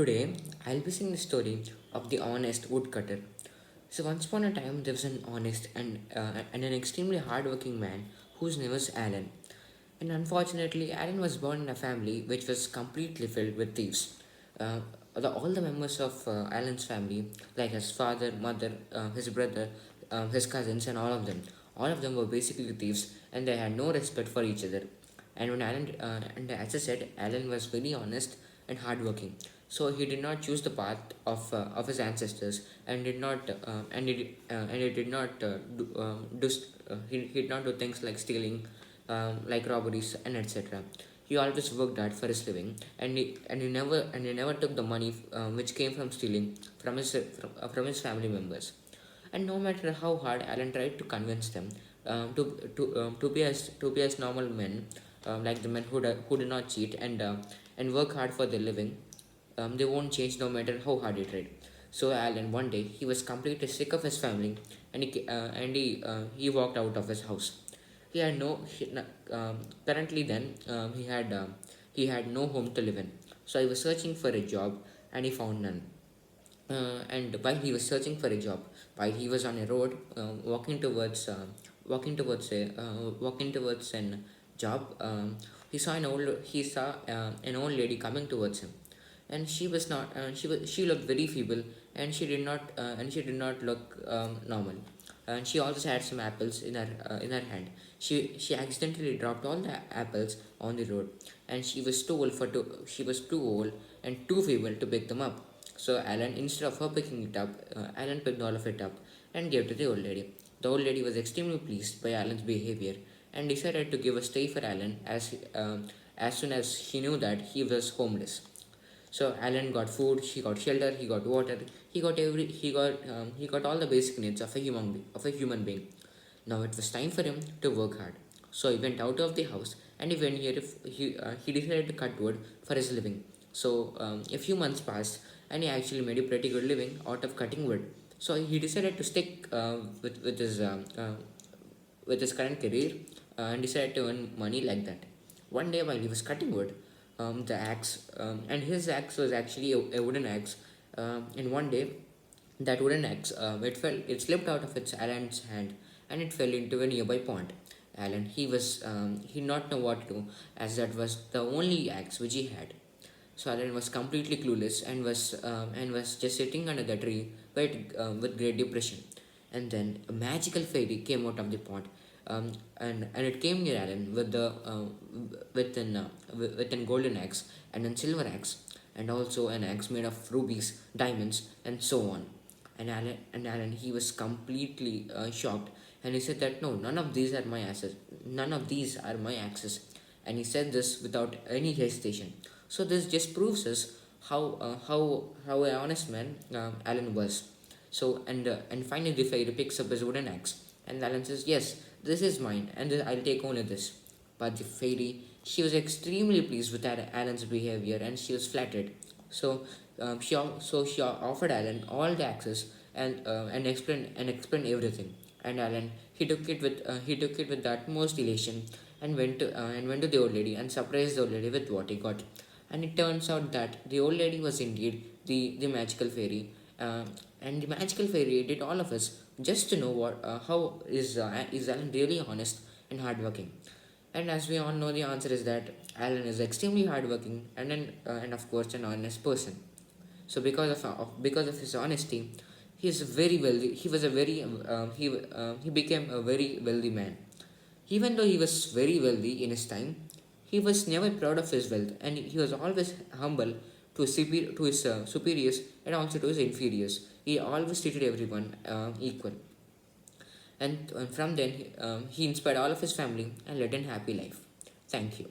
Today, I'll be singing the story of the honest woodcutter. So, once upon a time, there was an honest and an extremely hardworking man whose name was Alan. And unfortunately, Alan was born in a family which was completely filled with thieves. All the members of Alan's family, like his father, mother, his brother, his cousins, and all of them were basically thieves, and they had no respect for each other. And and as I said, Alan was very honest and hardworking. So he did not choose the path of his ancestors, and did not and he did not he did not do things like stealing, like robberies and etc. He always worked hard for his living, and he never took the money which came from stealing from his family members. And no matter how hard Alan tried to convince them to be as normal men, like the men who do not cheat and work hard for their living, they won't change no matter how hard he tried. So Alan, one day, he was completely sick of his family, and he walked out of his house. He had no he, currently then he had no home to live in. So he was searching for a job, and he found none. And while he was searching for a job, while he was on a road, walking towards an job, he saw an old lady coming towards him, and she was not she looked very feeble, and she did not look normal, and she also had some apples in her hand. She accidentally dropped all the apples on the road, and she was too old and too feeble to pick them up. So Alan, instead of her picking it up, Alan picked all of it up and gave to the old lady. The old lady was extremely pleased by Alan's behavior and decided to give a stay for Alan as soon as she knew that he was homeless. So Alan got food, he got shelter, he got water, he got all the basic needs of a human being. Now it was time for him to work hard. So he went out of the house, and he decided to cut wood for his living. So a few months passed, and he actually made a pretty good living out of cutting wood. So he decided to stick with his current career, and decided to earn money like that. One day while he was cutting wood, the axe and his axe was actually a wooden axe. And one day that wooden axe, it slipped out of its Alan's hand, and it fell into a nearby pond. Alan, he did not know what to do, as that was the only axe which he had. So Alan was completely clueless and was just sitting under the tree with great depression. And then a magical fairy came out of the pond, and it came near Alan with an golden axe and a silver axe, and also an axe made of rubies, diamonds, and so on. And Alan, he was completely shocked, and he said that no, none of these are my axes, and he said this without any hesitation. So this just proves us how an honest man Alan was. So and finally the fairy picks up his wooden axe, and Alan says, "Yes, this is mine, and I'll take only this." But the fairy, she was extremely pleased with Alan's behavior, and she was flattered. So she offered Alan all the access, and explained everything. And Alan, he took it with the utmost elation, and went to the old lady and surprised the old lady with what he got. And it turns out that the old lady was indeed the magical fairy, and the magical fairy did all of us just to know what how is Alan really honest and hardworking. And as we all know, the answer is that Alan is extremely hardworking and of course an honest person. So because of his honesty, he is very wealthy. He was a very he became a very wealthy man. Even though he was very wealthy in his time, he was never proud of his wealth, and he was always humble to his superiors and also to his inferiors. He always treated everyone equal. And from then, he inspired all of his family and led a happy life. Thank you.